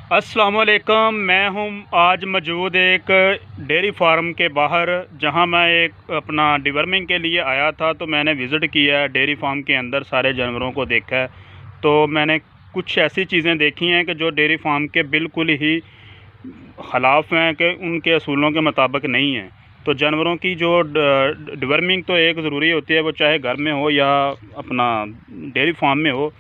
अस्सलामुअलैकुम। मैं हूँ आज मौजूद एक डेयरी फार्म के बाहर, जहाँ मैं एक अपना डिवर्मिंग के लिए आया था। तो मैंने विज़िट किया है डेयरी फार्म के अंदर, सारे जानवरों को देखा है। तो मैंने कुछ ऐसी चीज़ें देखी हैं कि जो डेयरी फार्म के बिल्कुल ही ख़िलाफ़ हैं, कि उनके असूलों के मुताबिक नहीं हैं। तो जानवरों की जो डिवर्मिंग तो एक ज़रूरी होती है, वो चाहे घर में हो या अपना डेयरी फार्म में हो।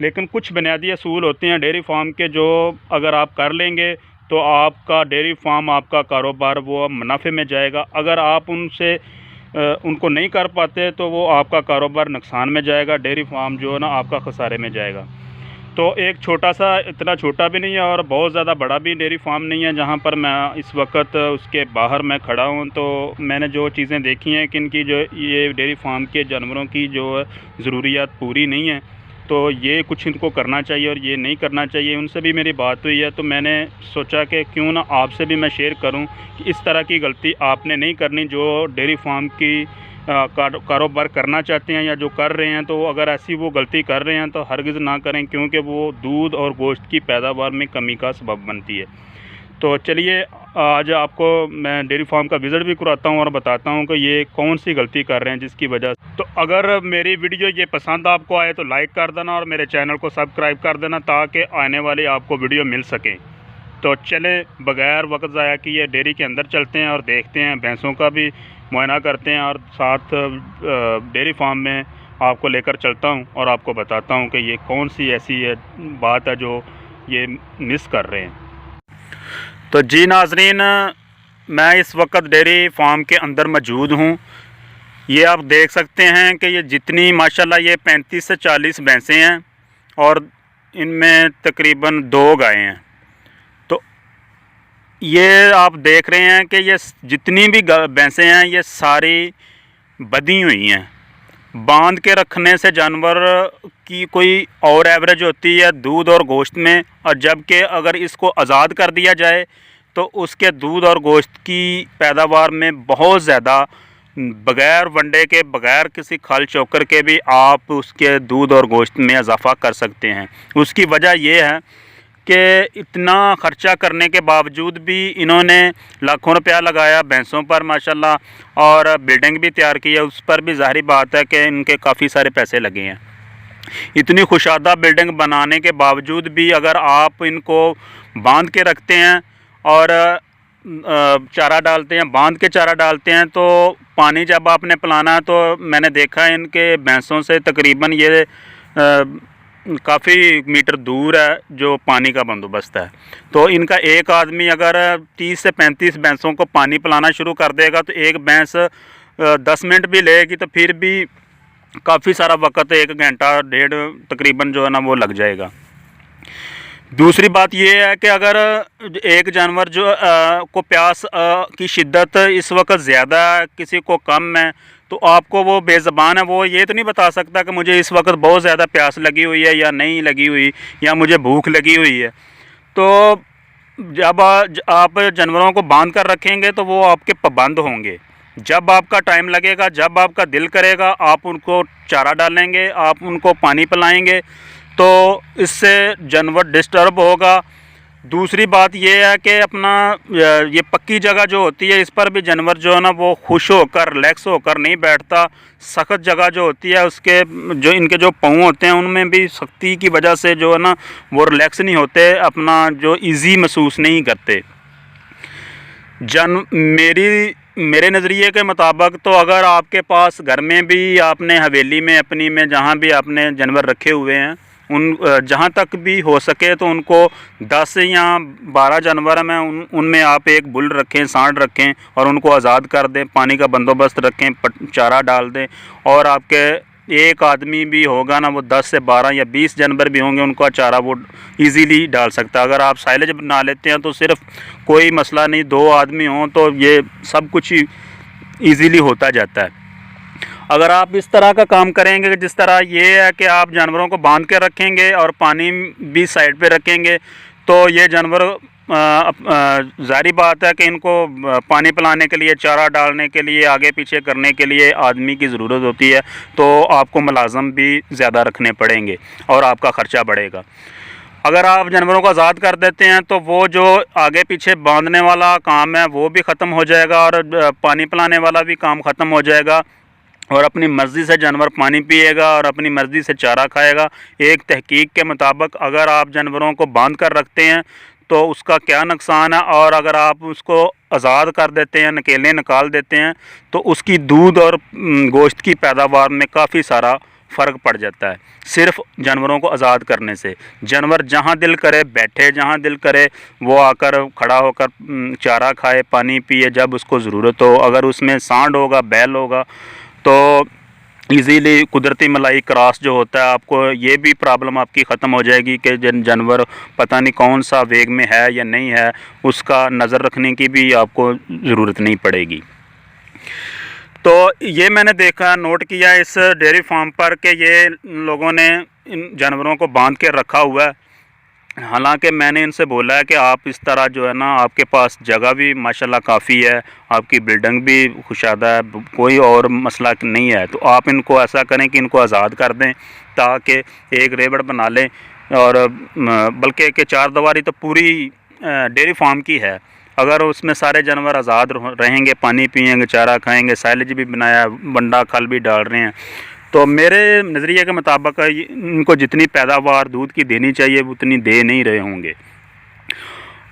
लेकिन कुछ बुनियादी असूल होते हैं डेयरी फार्म के, जो अगर आप कर लेंगे तो आपका डेयरी फार्म, आपका कारोबार वो मुनाफे में जाएगा। अगर आप उनको नहीं कर पाते तो वो आपका कारोबार नुकसान में जाएगा, डेयरी फार्म जो है ना आपका खसारे में जाएगा। तो एक छोटा सा, इतना छोटा भी नहीं है और बहुत ज़्यादा बड़ा भी डेयरी फार्म नहीं है, जहाँ पर मैं इस वक्त उसके बाहर मैं खड़ा हूँ। तो मैंने जो चीज़ें देखी हैं कि इनकी जो ये डेयरी फार्म के जानवरों की जो ज़रूरियात पूरी नहीं है, तो ये कुछ इनको करना चाहिए और ये नहीं करना चाहिए। उनसे भी मेरी बात हुई है, तो मैंने सोचा कि क्यों ना आपसे भी मैं शेयर करूं कि इस तरह की गलती आपने नहीं करनी। जो डेयरी फार्म की कारोबार करना चाहते हैं या जो कर रहे हैं, तो अगर ऐसी वो गलती कर रहे हैं तो हरगिज़ ना करें, क्योंकि वो दूध और गोश्त की पैदावार में कमी का सबब बनती है। तो चलिए आज आपको मैं डेयरी फार्म का विज़िट भी कराता हूँ और बताता हूँ कि ये कौन सी गलती कर रहे हैं जिसकी वजह से। तो अगर मेरी वीडियो ये पसंद आपको आए तो लाइक कर देना और मेरे चैनल को सब्सक्राइब कर देना, ताकि आने वाली आपको वीडियो मिल सके। तो चलें बग़ैर वक्त ज़ाया किए डेयरी के अंदर चलते हैं और देखते हैं, भैंसों का भी मुआयना करते हैं और साथ डेयरी फार्म में आपको लेकर चलता हूँ और आपको बताता हूँ कि ये कौन सी ऐसी बात है जो ये मिस कर रहे हैं। तो जी नाज़रीन, मैं इस वक्त डेयरी फार्म के अंदर मौजूद हूँ। ये आप देख सकते हैं कि ये जितनी माशाल्लाह ये 35 से 40 भैंसें हैं और इनमें तकरीबन 2 गायें हैं। तो ये आप देख रहे हैं कि ये जितनी भी भैंसें हैं ये सारी बंधी हुई हैं। बांध के रखने से जानवर की कोई और एवरेज होती है दूध और गोश्त में, और जबकि अगर इसको आज़ाद कर दिया जाए तो उसके दूध और गोश्त की पैदावार में बहुत ज़्यादा, बग़ैर वनडे के, बग़ैर किसी खल चोकर के भी आप उसके दूध और गोश्त में इजाफ़ा कर सकते हैं। उसकी वजह यह है कि इतना ख़र्चा करने के बावजूद भी इन्होंने लाखों रुपया लगाया भैंसों पर माशाल्लाह, और बिल्डिंग भी तैयार की है। उस पर भी ज़ाहिर बात है कि इनके काफ़ी सारे पैसे लगे हैं। इतनी खुशादा बिल्डिंग बनाने के बावजूद भी अगर आप इनको बांध के रखते हैं और चारा डालते हैं, बांध के चारा डालते हैं, तो पानी जब आपने पिलाना है तो मैंने देखा है इनके भैंसों से तकरीबन ये काफ़ी मीटर दूर है जो पानी का बंदोबस्त है। तो इनका एक आदमी अगर 30 से 35 भैंसों को पानी पिलाना शुरू कर देगा तो एक भैंस 10 मिनट भी लेगी तो फिर भी काफ़ी सारा वक्त, 1 घंटा डेढ़ तकरीबन जो है ना वो लग जाएगा। दूसरी बात ये है कि अगर एक जानवर जो को प्यास की शिद्दत इस वक्त ज़्यादा है, किसी को कम है, तो आपको वो बेज़बान है, वो ये तो नहीं बता सकता कि मुझे इस वक्त बहुत ज़्यादा प्यास लगी हुई है या नहीं लगी हुई, या मुझे भूख लगी हुई है। तो जब आप जानवरों को बांध कर रखेंगे तो वो आपके पाबंद होंगे। जब आपका टाइम लगेगा, जब आपका दिल करेगा, आप उनको चारा डालेंगे, आप उनको पानी पिलाएंगे, तो इससे जानवर डिस्टर्ब होगा। दूसरी बात यह है कि अपना ये पक्की जगह जो होती है, इस पर भी जानवर जो है ना वो खुश होकर, रिलैक्स होकर नहीं बैठता। सख्त जगह जो होती है, उसके जो इनके जो पाँव होते हैं उनमें भी सख्ती की वजह से जो है ना वो रिलैक्स नहीं होते, अपना जो इजी महसूस नहीं करते। मेरे नज़रिए के मुताबिक तो अगर आपके पास घर में भी, आपने हवेली में अपनी में जहाँ भी आपने जानवर रखे हुए हैं, जहाँ तक भी हो सके तो उनको 10 या 12 जानवर में उनमें आप एक बुल रखें, सांड रखें और उनको आज़ाद कर दें, पानी का बंदोबस्त रखें, चारा डाल दें। और आपके एक आदमी भी होगा ना, वो 10 से 12 या 20 जानवर भी होंगे, उनका चारा वो इजीली डाल सकता है। अगर आप साइलेज बना लेते हैं तो सिर्फ कोई मसला नहीं, 2 आदमी हों तो ये सब कुछ ईज़िली होता जाता है। अगर आप इस तरह का काम करेंगे, जिस तरह ये है कि आप जानवरों को बांध के रखेंगे और पानी भी साइड पे रखेंगे, तो ये जानवर ज़ाहिर बात है कि इनको पानी पिलाने के लिए, चारा डालने के लिए, आगे पीछे करने के लिए आदमी की ज़रूरत होती है। तो आपको मुलाज़म भी ज़्यादा रखने पड़ेंगे और आपका ख़र्चा बढ़ेगा। अगर आप जानवरों को आज़ाद कर देते हैं तो वो जो आगे पीछे बांधने वाला काम है वो भी ख़त्म हो जाएगा और पानी पिलाने वाला भी काम ख़त्म हो जाएगा और अपनी मर्ज़ी से जानवर पानी पिएगा और अपनी मर्ज़ी से चारा खाएगा। एक तहकीक के मुताबिक अगर आप जानवरों को बांध कर रखते हैं तो उसका क्या नुकसान है, और अगर आप उसको आज़ाद कर देते हैं, नकेले निकाल देते हैं, तो उसकी दूध और गोश्त की पैदावार में काफ़ी सारा फ़र्क पड़ जाता है सिर्फ़ जानवरों को आज़ाद करने से। जानवर जहाँ दिल करे बैठे, जहाँ दिल करे वो आकर खड़ा होकर चारा खाए, पानी पिए जब उसको ज़रूरत हो। अगर उसमें सांड होगा, बैल होगा तो इजीली कुदरती मलाई क्रॉस जो होता है, आपको ये भी प्रॉब्लम आपकी ख़त्म हो जाएगी कि जानवर पता नहीं कौन सा वेग में है या नहीं है, उसका नज़र रखने की भी आपको ज़रूरत नहीं पड़ेगी। तो ये मैंने देखा, नोट किया इस डेयरी फार्म पर कि ये लोगों ने इन जानवरों को बांध के रखा हुआ है। हालांकि मैंने इनसे बोला है कि आप इस तरह जो है ना, आपके पास जगह भी माशाल्लाह काफ़ी है, आपकी बिल्डिंग भी खुशादा है, कोई और मसला नहीं है, तो आप इनको ऐसा करें कि इनको आज़ाद कर दें ताकि एक रेबड़ बना लें। और बल्कि कि चारदीवारी तो पूरी डेयरी फार्म की है, अगर उसमें सारे जानवर आज़ाद रहेंगे, पानी पिएंगे, चारा खाएंगे, साइलेज भी बनाया, बंडा खल भी डाल रहे हैं, तो मेरे नज़रिए के मुताबिक इनको जितनी पैदावार दूध की देनी चाहिए उतनी दे नहीं रहे होंगे।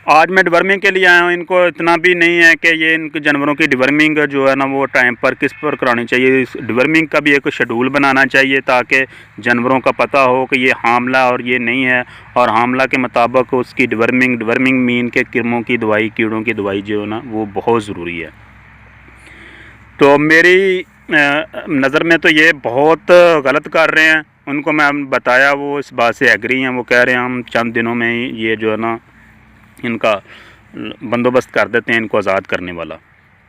आज मैं डिवर्मिंग के लिए आया हूँ, इनको इतना भी नहीं है कि ये इनके जानवरों की डिवर्मिंग जो है ना वो टाइम पर किस पर करानी चाहिए। इस डिवर्मिंग का भी एक शेड्यूल बनाना चाहिए ताकि जानवरों का पता हो कि ये हामला और ये नहीं है, और हामला के मुताबिक उसकी डिवर्मिंग मीन के कीड़ों की दवाई, कीड़ों की दवाई जो है ना वो बहुत ज़रूरी है। तो मेरी नज़र में तो ये बहुत गलत कर रहे हैं। उनको मैं बताया, वो इस बात से एग्री हैं, वो कह रहे हैं हम चंद दिनों में ही ये जो है ना इनका बंदोबस्त कर देते हैं, इनको आज़ाद करने वाला।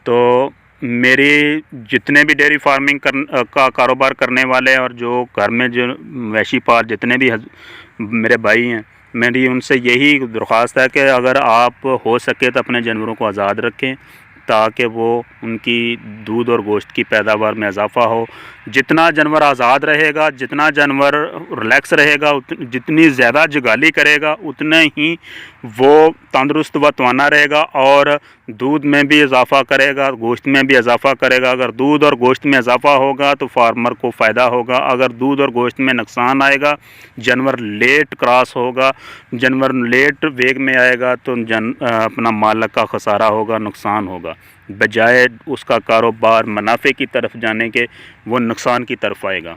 तो मेरी जितने भी डेयरी फार्मिंग का कारोबार करने वाले और जो घर में जो वैशी पाल जितने भी मेरे भाई हैं, मेरी उनसे यही दरख्वास्त है कि अगर आप हो सके तो अपने जानवरों को आज़ाद रखें ताकि वो उनकी दूध और गोश्त की पैदावार में इजाफ़ा हो। जितना जानवर आज़ाद रहेगा, जितना जानवर रिलैक्स रहेगा, जितनी ज़्यादा जुगाली करेगा उतने ही वो तंदुरुस्त व तवाना रहेगा और दूध में भी इजाफ़ा करेगा, गोश्त में भी इजाफ़ा करेगा। अगर दूध और गोश्त में इजाफ़ा होगा तो फार्मर को फ़ायदा होगा, अगर दूध और गोश्त में नुकसान आएगा, जानवर लेट क्रॉस होगा, जानवर लेट वेग में आएगा तो अपना मालिक का खसारा होगा, नुकसान होगा। बजाय उसका कारोबार मुनाफे की तरफ जाने के वो नुकसान की तरफ आएगा।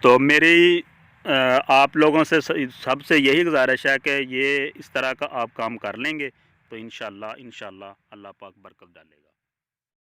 तो मेरी आप लोगों से सबसे यही गुजारिश है कि ये इस तरह का आप काम कर लेंगे तो इंशाअल्लाह अल्लाह पाक बरकत डालेगा।